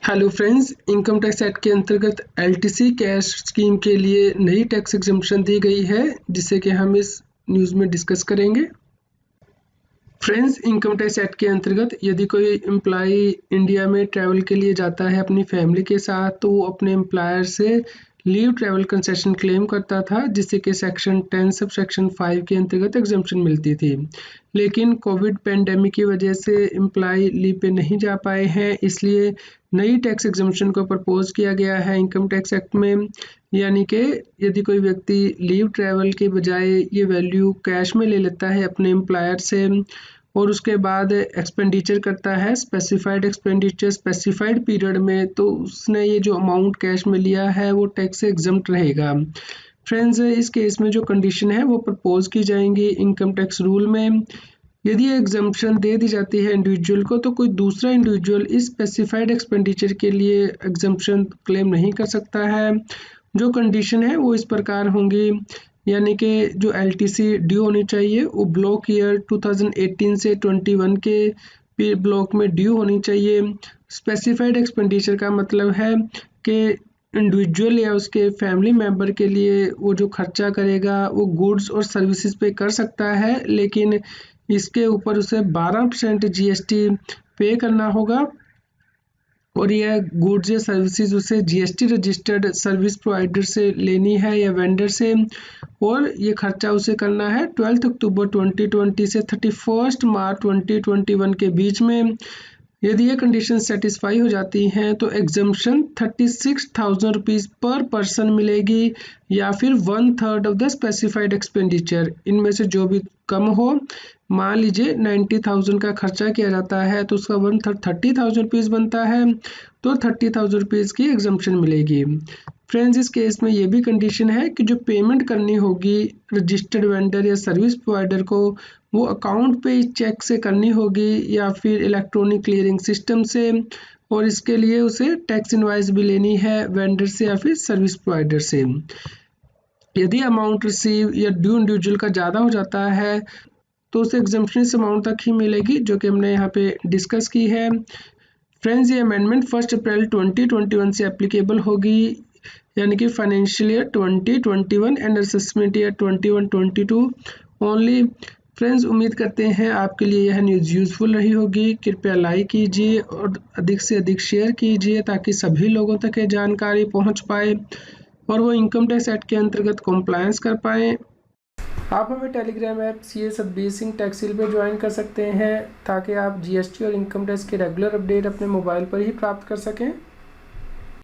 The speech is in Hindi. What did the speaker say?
Hello friends, income tax act के अंतर्गत एलटीसी कैश स्कीम के लिए नई टैक्स एग्जम्पशन दी गई है, जिसे कि हम इस न्यूज़ में डिस्कस करेंगे। फ्रेंड्स, इनकम टैक्स एक्ट के अंतर्गत यदि कोई एम्प्लॉय इंडिया में ट्रैवल के लिए जाता है अपनी फैमिली के साथ, तो वो अपने एम्प्लॉयर से लीव ट्रैवल कंसेशन क्लेम करता था, जिससे कि सेक्शन 10 सब सेक्शन 5 के अंतर्गत एग्जम्पशन मिलती थी। लेकिन कोविड पेंडेमिक की वजह से एम्प्लॉय लीव पे नहीं जा पाए हैं, इसलिए नई टैक्स एग्जम्पशन को प्रपोज किया गया है इनकम टैक्स एक्ट में। यानी कि यदि कोई व्यक्ति लीव ट्रैवल के बजाय ये वैल्यू कैश में ले लेता है अपने एम्प्लॉयर से और उसके बाद एक्सपेंडिचर करता है स्पेसिफाइड एक्सपेंडिचर स्पेसिफाइड पीरियड में, तो उसने ये जो अमाउंट कैश में लिया है वो टैक्स से एग्जम्प्ट रहेगा। फ्रेंड्स, इस केस में जो कंडीशन है वो प्रपोज की जाएंगी इनकम टैक्स रूल में। यदि एग्जम्पशन दे दी जाती है इंडिविजुअल को, तो कोई दूसरा इंडिविजुअल इस स्पेसिफाइड एक्सपेंडिचर के लिए एग्जम्पशन क्लेम नहीं कर सकता है। जो कंडीशन है वो इस प्रकार होंगी, यानी कि जो एलटीसी ड्यू होनी चाहिए वो ब्लॉक ईयर 2018 से 21 के ब्लॉक में ड्यू होनी चाहिए। स्पेसिफाइड एक्सपेंडिचर का मतलब है कि इंडिविजुअल या उसके फैमिली मेम्बर के लिए वो जो खर्चा करेगा वो गुड्स और सर्विसेज पे कर सकता है, लेकिन इसके ऊपर उसे 12% जीएसटी पे करना होगा और यह गुड्स या सर्विसेज उसे जीएसटी रजिस्टर्ड सर्विस प्रोवाइडर से लेनी है या वेंडर से, और ये खर्चा उसे करना है 12 अक्टूबर 2020 से 31 मार्च 2021 के बीच में। यदि ये कंडीशन सेटिस्फाई हो जाती हैं तो एग्जम्पशन 36,000 रुपीज़ पर पर्सन मिलेगी, या फिर 1/3 ऑफ द स्पेसिफाइड एक्सपेंडिचर। इनमें से जो भी कम हो, मान लीजिए 90,000 का खर्चा किया जाता है तो उसका 1/3 30,000 रुपीज़ बनता है, तो 30,000 रुपीज़ की एग्जम्पशन मिलेगी। फ्रेंड्स, इस केस में ये भी कंडीशन है कि जो पेमेंट करनी होगी रजिस्टर्ड वेंडर या सर्विस प्रोवाइडर को, वो अकाउंट पे चेक से करनी होगी या फिर इलेक्ट्रॉनिक क्लियरिंग सिस्टम से, और इसके लिए उसे टैक्स इनवॉइस भी लेनी है वेंडर से या फिर सर्विस प्रोवाइडर से। यदि अमाउंट रिसीव या ड्यू इंडिविजुअल का ज़्यादा हो जाता है तो उसे एग्जम्पशन इस अमाउंट तक ही मिलेगी, जो कि हमने यहाँ पे डिस्कस की है। फ्रेंड्स, ये अमेंडमेंट 1 अप्रैल 2021 से एप्लीकेबल होगी, यानी कि financial year 2021 and assessment year 21-22 only. Friends, उम्मीद करते हैं आपके लिए यह न्यूज़ यूज़फुल रही होगी। कृपया लाइक कीजिए और अधिक से अधिक शेयर कीजिए ताकि सभी लोगों तक ये जानकारी पहुंच पाए और वो इनकम टैक्स एक्ट के अंतर्गत कॉम्प्लायंस कर पाएँ। आप हमें Telegram app CA Satbir Singh टैक्सील पर ज्वाइन कर सकते हैं ताकि आप GST और इनकम टैक्स के रेगुलर अपडेट अपने मोबाइल पर ही प्राप्त कर सकें।